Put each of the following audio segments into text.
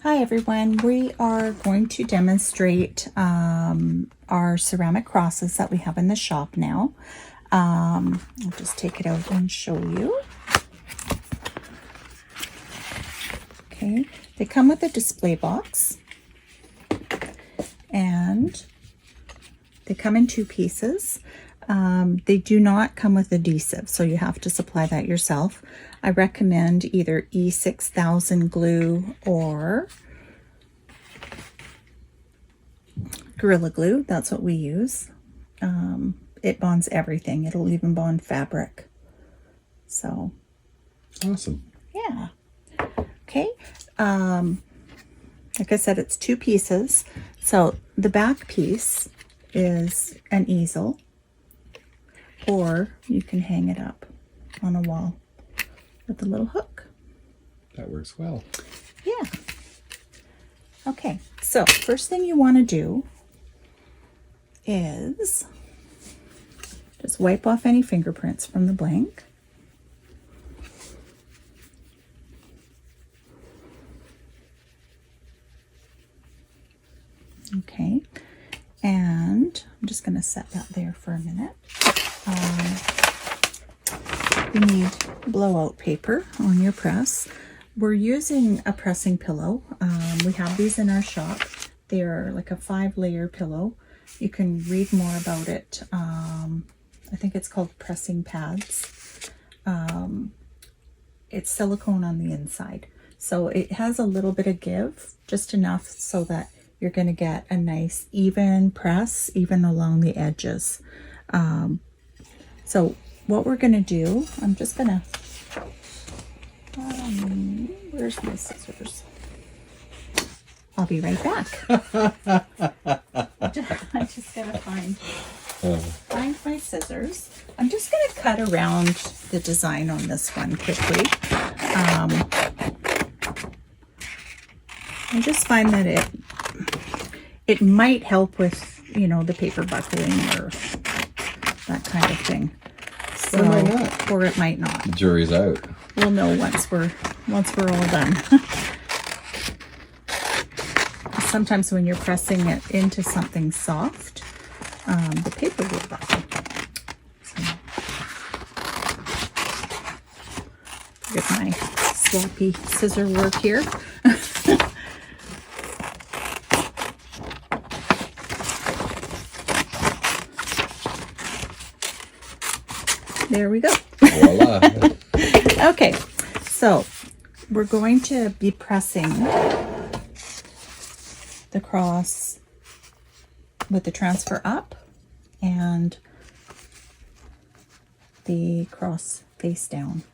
Hi everyone, we are going to demonstrate our ceramic crosses that we have in the shop now. I'll just take it out and show you. Okay, they come with a display box and they come in two pieces. They do not come with adhesive, so you have to supply that yourself. I recommend either E6000 glue or Gorilla Glue. That's what we use. It bonds everything. It'll even bond fabric. So awesome. Yeah. Okay. Like I said, it's two pieces. So the back piece is an easel, or you can hang it up on a wall with a little hook. That works well. Yeah. Okay, so first thing you want to do is just wipe off any fingerprints from the blank. Okay, and I'm just going to set that there for a minute. You need blowout paper on your press. We're using a pressing pillow. We have these in our shop. They're like a 5-layer pillow. You can read more about it. I think it's called pressing pads. It's silicone on the inside. So it has a little bit of give, just enough so that you're going to get a nice even press, even along the edges. So what we're going to do, I'm just going to, where's my scissors? I'll be right back. I just got to find my scissors. I'm just going to cut around the design on this one quickly. I just find that it might help with, you know, the paper buckling or that kind of thing. So, or it might not. Or it might not. The jury's out. We'll know once we're all done. Sometimes when you're pressing it into something soft, the paper will buckle. So, get my sloppy scissor work here. There we go. Voila. Okay, so we're going to be pressing the cross with the transfer up and the cross face down.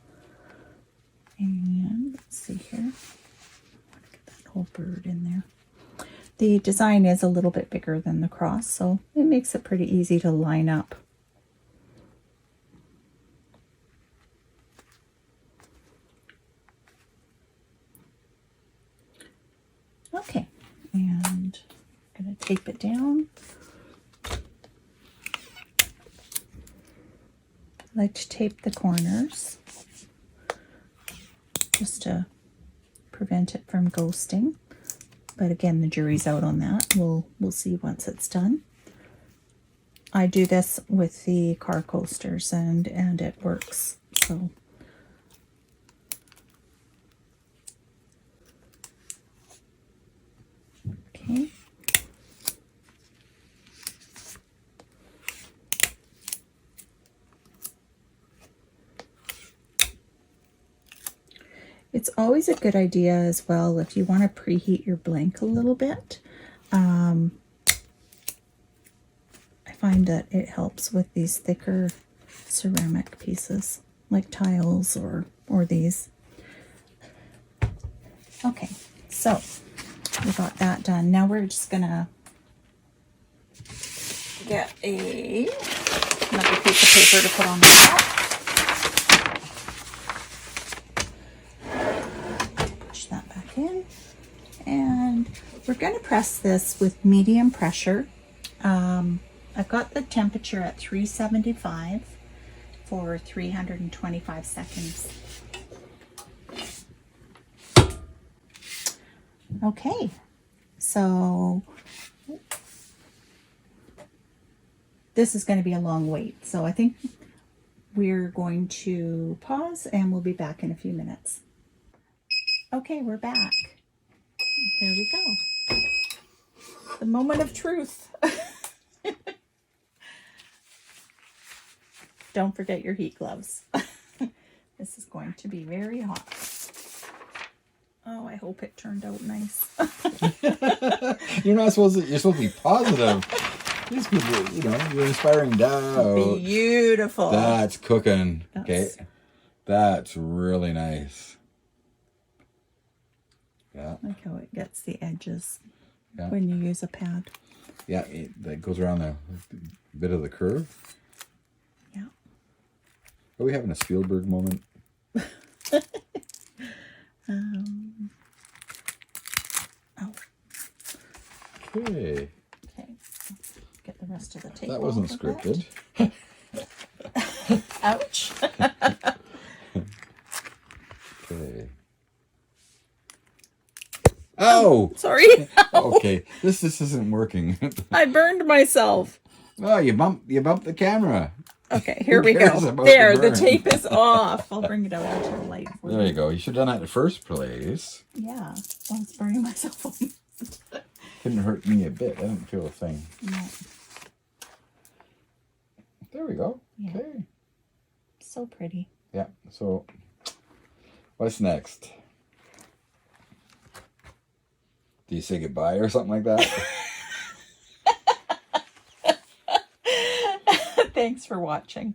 And let's see here. Get that whole bird in there. The design is a little bit bigger than the cross, so it makes it pretty easy to line up. Okay, and I'm going to tape it down. I like to tape the corners just to prevent it from ghosting. But again, the jury's out on that. We'll see once it's done. I do this with the car coasters and it works. So okay. It's always a good idea as well if you want to preheat your blank a little bit. I find that it helps with these thicker ceramic pieces like tiles or these. Okay, so we got that done. Now we're just gonna get another piece of paper to put on the top. Push that back in, and we're going to press this with medium pressure. I've got the temperature at 375 for 325 seconds. Okay, so this is going to be a long wait. So I think we're going to pause and we'll be back in a few minutes. Okay, we're back. Here we go. The moment of truth. Don't forget your heat gloves. This is going to be very hot. Oh, I hope it turned out nice. You're supposed to be positive. These people, you're inspiring doubt. Beautiful. That's cooking. Okay. That's really nice. Yeah. Like how it gets the edges Yeah. when you use a pad. Yeah, that goes around the bit of the curve. Yeah. Are we having a Spielberg moment? Oh. Okay. Okay. Get the rest of the tape. That wasn't off of scripted. it. Ouch. Okay. Oh! Sorry. Okay. This isn't working. I burned myself. Oh, you bumped the camera. Okay, here we cares go. about There, the the burn? tape is off. I'll bring it out into the light for There you go. You should have done that in the first place. Yeah, I was burning myself. Couldn't hurt me a bit. I didn't feel a thing. No. There we go. Yeah. Okay. So pretty. Yeah. So, what's next? Do you say goodbye or something like that? Thanks for watching.